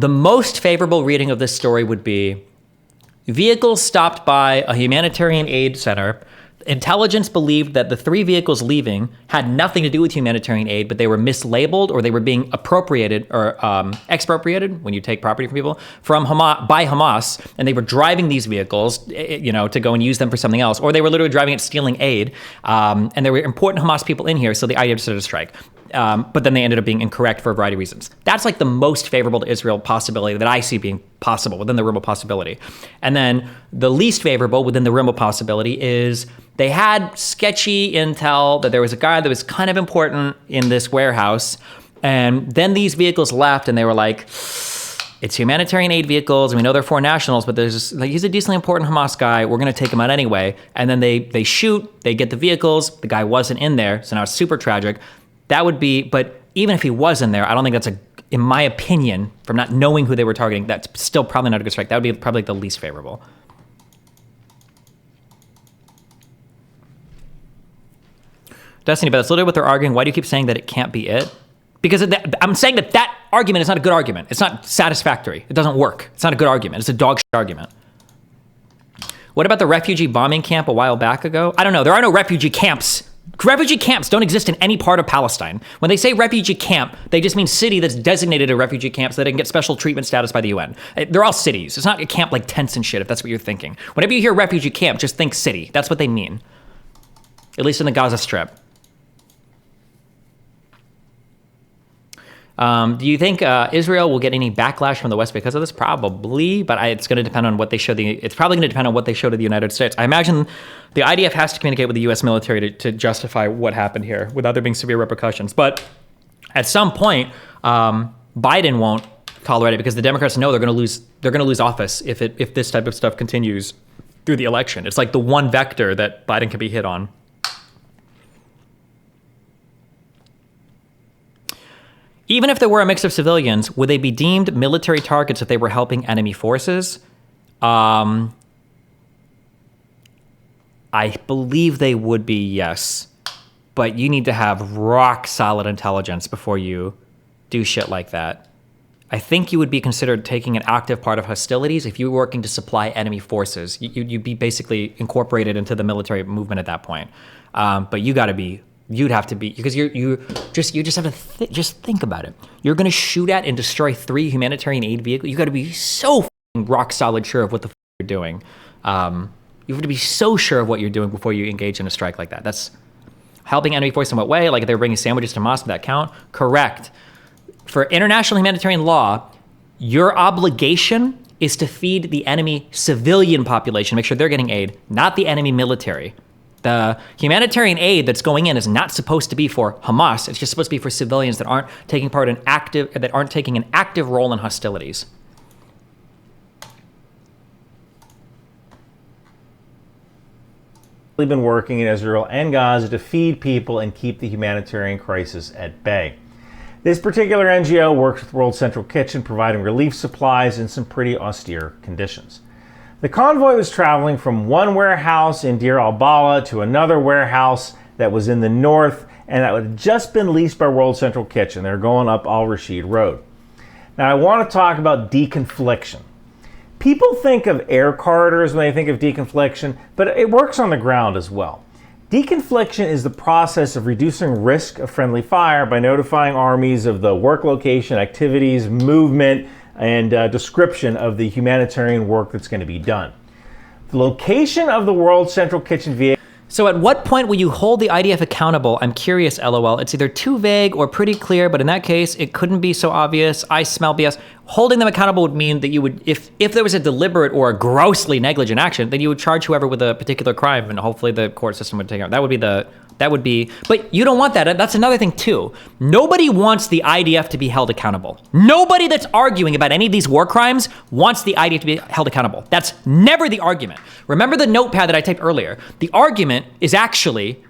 Speaker 2: the most favorable reading of this story would be vehicles stopped by a humanitarian aid center. Intelligence believed that the 3 vehicles leaving had nothing to do with humanitarian aid, but they were mislabeled or they were being appropriated or expropriated, when you take property from people, from Hamas, by Hamas, and they were driving these vehicles, to go and use them for something else, or they were literally driving it stealing aid, and there were important Hamas people in here, so the IDF decided to strike. But then they ended up being incorrect for a variety of reasons. That's like the most favorable to Israel possibility that I see being possible within the realm of possibility. And then the least favorable within the realm of possibility is they had sketchy intel that there was a guy that was kind of important in this warehouse. And then these vehicles left and they were like, it's humanitarian aid vehicles, and we know they're foreign nationals, but he's a decently important Hamas guy. We're going to take him out anyway. And then they shoot, they get the vehicles. The guy wasn't in there, so now it's super tragic. That would be, but even if he was in there, I don't think that's in my opinion, from not knowing who they were targeting, that's still probably not a good strike. That would be probably the least favorable. Destiny, but that's literally what they're arguing. Why do you keep saying that it can't be it? Because I'm saying that argument is not a good argument. It's not satisfactory. It doesn't work. It's not a good argument. It's a dog shit argument. What about the refugee bombing camp a while back ago? I don't know. There are no refugee camps. Refugee camps don't exist in any part of Palestine. When they say refugee camp, they just mean city that's designated a refugee camp so that it can get special treatment status by the UN. They're all cities. It's not a camp like tents and shit, if that's what you're thinking. Whenever you hear refugee camp, just think city. That's what they mean. At least in the Gaza Strip. Do you think Israel will get any backlash from the West because of this? Probably, but it's going to depend on what they show. It's probably going to depend on what they show to the United States. I imagine the IDF has to communicate with the U.S. military to justify what happened here without there being severe repercussions. But at some point, Biden won't tolerate it because the Democrats know they're going to lose. They're going to lose office if this type of stuff continues through the election. It's like the one vector that Biden can be hit on. Even if there were a mix of civilians, would they be deemed military targets if they were helping enemy forces? I believe they would be, yes. But you need to have rock solid intelligence before you do shit like that. I think you would be considered taking an active part of hostilities if you were working to supply enemy forces. You'd be basically incorporated into the military movement at that point. But you'd have to be, because you just have to just think about it. You're going to shoot at and destroy 3 humanitarian aid vehicles. You got to be so rock solid sure of what the you're doing. You have to be so sure of what you're doing before you engage in a strike like that. That's helping enemy force in what way? Like if they're bringing sandwiches to mosque, would that count? Correct. For international humanitarian law, your obligation is to feed the enemy civilian population, make sure they're getting aid, not the enemy military. The humanitarian aid that's going in is not supposed to be for Hamas. It's just supposed to be for civilians that aren't taking an active role in hostilities.
Speaker 4: We've been working in Israel and Gaza to feed people and keep the humanitarian crisis at bay. This particular NGO works with World Central Kitchen, providing relief supplies in some pretty austere conditions. The convoy was traveling from one warehouse in Deir al-Balah to another warehouse that was in the north and that had just been leased by World Central Kitchen. They're going up Al-Rashid Road. Now I want to talk about deconfliction. People think of air corridors when they think of deconfliction, but it works on the ground as well. Deconfliction is the process of reducing risk of friendly fire by notifying armies of the work location, activities, movement, and description of the humanitarian work that's going to be done. The location of the World Central Kitchen vehicle.
Speaker 2: So at what point will you hold the IDF accountable? I'm curious, LOL. It's either too vague or pretty clear, but in that case, it couldn't be so obvious. I smell BS. Holding them accountable would mean that you would, if there was a deliberate or a grossly negligent action, then you would charge whoever with a particular crime, and hopefully the court system would take it. That would be, but you don't want that. That's another thing too. Nobody wants the IDF to be held accountable. Nobody that's arguing about any of these war crimes wants the IDF to be held accountable. That's never the argument. Remember the notepad that I typed earlier. The argument is actually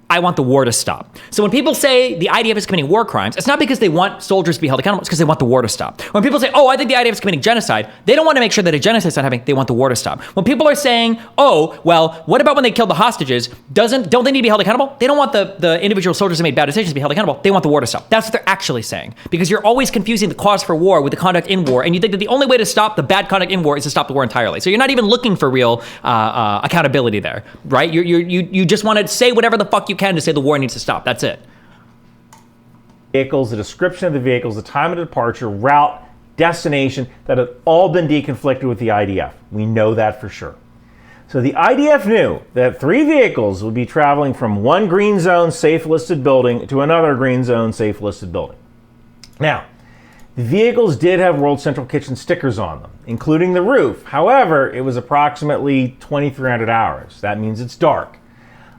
Speaker 2: I want the war to stop. So when people say the IDF is committing war crimes, it's not because they want soldiers to be held accountable, it's because they want the war to stop. When people say, oh, I think the IDF is committing genocide, they don't want to make sure that a genocide is not happening, they want the war to stop. When people are saying, oh, well, what about when they killed the hostages? Don't they need to be held accountable? They don't want the individual soldiers who made bad decisions to be held accountable. They want the war to stop. That's what they're actually saying. Because you're always confusing the cause for war with the conduct in war, and you think that the only way to stop the bad conduct in war is to stop the war entirely. So you're not even looking for real accountability there, right? You just want to say whatever the fuck you can to say the war needs to stop. That's it.
Speaker 4: Vehicles, the description of the vehicles, the time of departure, route, destination, that have all been deconflicted with the IDF. We know that for sure. So the IDF knew that 3 vehicles would be traveling from one green zone safe listed building to another green zone safe listed building. Now, the vehicles did have World Central Kitchen stickers on them, including the roof. However, it was approximately 2,300 hours. That means it's dark.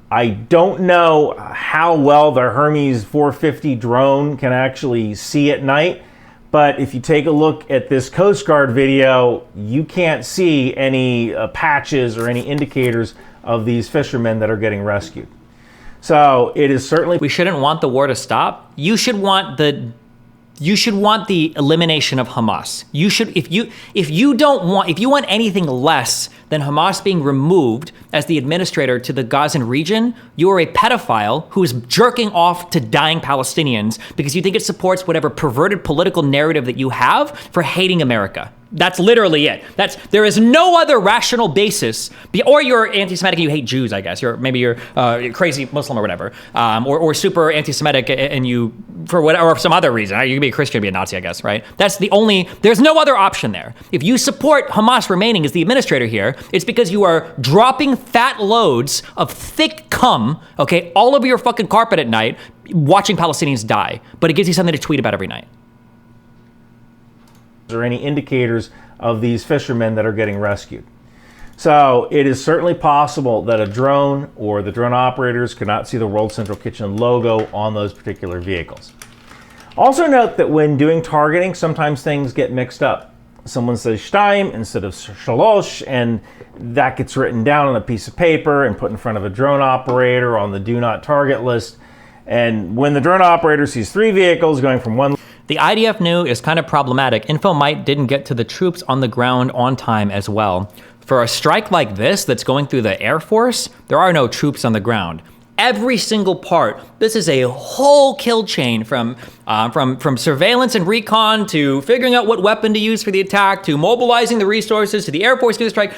Speaker 4: I don't know how well the Hermes 450 drone can actually see at night, but if you take a look at this Coast Guard video, you can't see any patches or any indicators of these fishermen that are getting rescued. So it is certainly...
Speaker 2: We shouldn't want the war to stop. You should want the elimination of Hamas. You should, if you want anything less than Hamas being removed as the administrator to the Gazan region, you are a pedophile who is jerking off to dying Palestinians because you think it supports whatever perverted political narrative that you have for hating America. That's literally it. There is no other rational basis. Or you're anti-Semitic and you hate Jews, I guess. You're crazy Muslim or whatever, or super anti-Semitic and you for whatever or some other reason. You can be a Christian, be a Nazi, I guess, right? There's no other option there. If you support Hamas remaining as the administrator here, it's because you are dropping fat loads of thick cum, okay, all over your fucking carpet at night, watching Palestinians die. But it gives you something to tweet about every night.
Speaker 4: Or any indicators of these fishermen that are getting rescued. So it is certainly possible that a drone or the drone operators could not see the World Central Kitchen logo on those particular vehicles. Also note that when doing targeting, sometimes things get mixed up. Someone says Shtaim instead of Shalosh, and that gets written down on a piece of paper and put in front of a drone operator on the do not target list. And when the drone operator sees 3 vehicles going from one...
Speaker 2: The IDF knew is kind of problematic. Infomite didn't get to the troops on the ground on time as well. For a strike like this that's going through the Air Force, there are no troops on the ground. Every single part, this is a whole kill chain from surveillance and recon to figuring out what weapon to use for the attack to mobilizing the resources to the Air Force to the strike.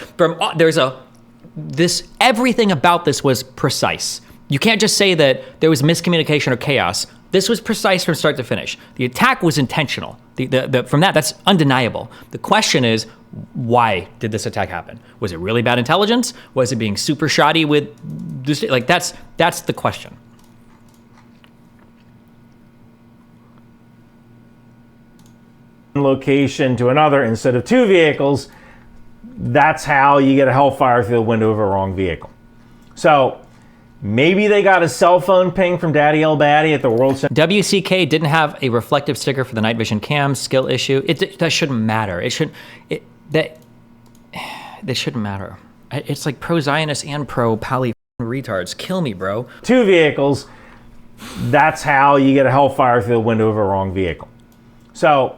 Speaker 2: Everything about this was precise. You can't just say that there was miscommunication or chaos. This was precise from start to finish. The attack was intentional. From that's undeniable. The question is, why did this attack happen? Was it really bad intelligence? Was it being super shoddy with this? Like that's the question.
Speaker 4: Location to another instead of 2 vehicles. That's how you get a hellfire through the window of a wrong vehicle. So maybe they got a cell phone ping from Daddy El Batty at the World Center.
Speaker 2: WCK didn't have a reflective sticker for the night vision cam skill issue. That shouldn't matter. That shouldn't matter. It's like pro-Zionist and pro-Pali retards. Kill me, bro.
Speaker 4: 2 vehicles. That's how you get a hellfire through the window of a wrong vehicle. So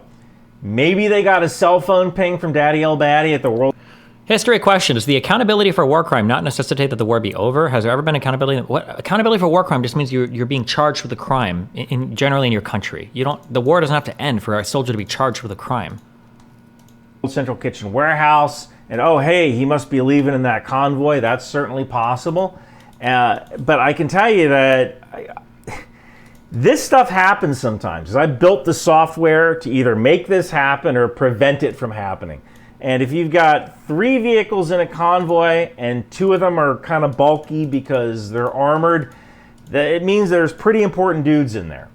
Speaker 4: maybe they got a cell phone ping from Daddy El Batty at the World.
Speaker 2: History question: does the accountability for war crime not necessitate that the war be over? Has there ever been accountability? Accountability for war crime just means you're being charged with a crime generally in your country. The war doesn't have to end for a soldier to be charged with a crime.
Speaker 4: Central Kitchen warehouse, and oh hey, he must be leaving in that convoy. That's certainly possible. But I can tell you that this stuff happens sometimes. I built the software to either make this happen or prevent it from happening. And if you've got 3 vehicles in a convoy and 2 of them are kind of bulky because they're armored, it means there's pretty important dudes in there.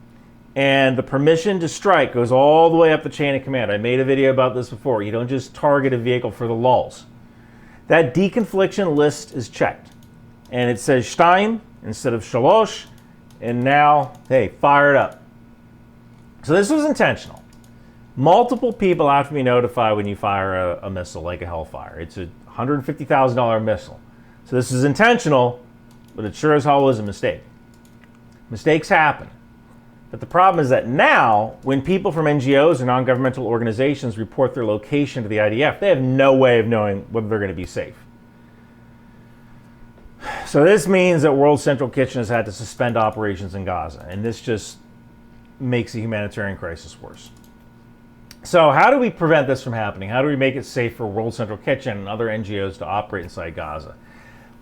Speaker 4: And the permission to strike goes all the way up the chain of command. I made a video about this before. You don't just target a vehicle for the lulz. That deconfliction list is checked. And it says Shtaim instead of Shalosh. And now, hey, fire it up. So this was intentional. Multiple people have to be notified when you fire a missile like a Hellfire. It's a $150,000 missile. So this is intentional, but it sure as hell was a mistake. Mistakes happen. But the problem is that now, when people from NGOs or non-governmental organizations report their location to the IDF, they have no way of knowing whether they're going to be safe. So this means that World Central Kitchen has had to suspend operations in Gaza, and this just makes the humanitarian crisis worse. So how do we prevent this from happening? How do we make it safe for World Central Kitchen and other NGOs to operate inside Gaza?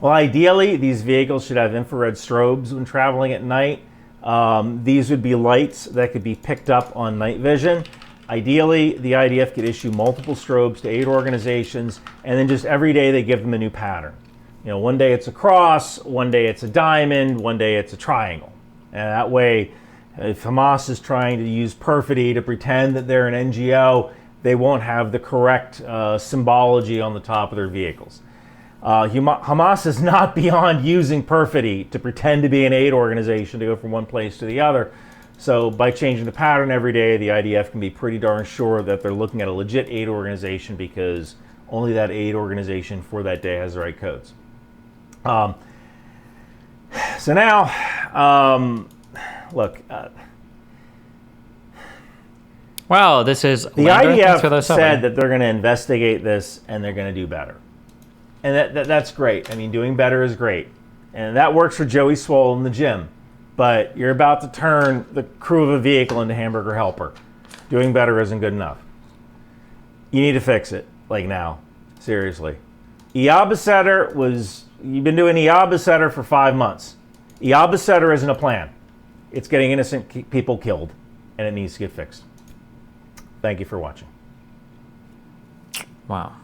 Speaker 4: Well, ideally, these vehicles should have infrared strobes when traveling at night. These would be lights that could be picked up on night vision. Ideally, the IDF could issue multiple strobes to aid organizations, and then just every day they give them a new pattern. You know, one day it's a cross, one day it's a diamond, one day it's a triangle. And that way, if Hamas is trying to use perfidy to pretend that they're an NGO, they won't have the correct symbology on the top of their vehicles. Hamas is not beyond using perfidy to pretend to be an aid organization to go from one place to the other. So by changing the pattern every day, the IDF can be pretty darn sure that they're looking at a legit aid organization because only that aid organization for that day has the right codes. So now, look.
Speaker 2: Wow, this is...
Speaker 4: The IDF said that they're going to investigate this and they're going to do better. And that's great. I mean, doing better is great. And that works for Joey Swole in the gym. But you're about to turn the crew of a vehicle into Hamburger Helper. Doing better isn't good enough. You need to fix it, like now. Seriously. You've been doing Eob for 5 months. Eob isn't a plan. It's getting innocent people killed, and it needs to get fixed. Thank you for watching.
Speaker 2: Wow.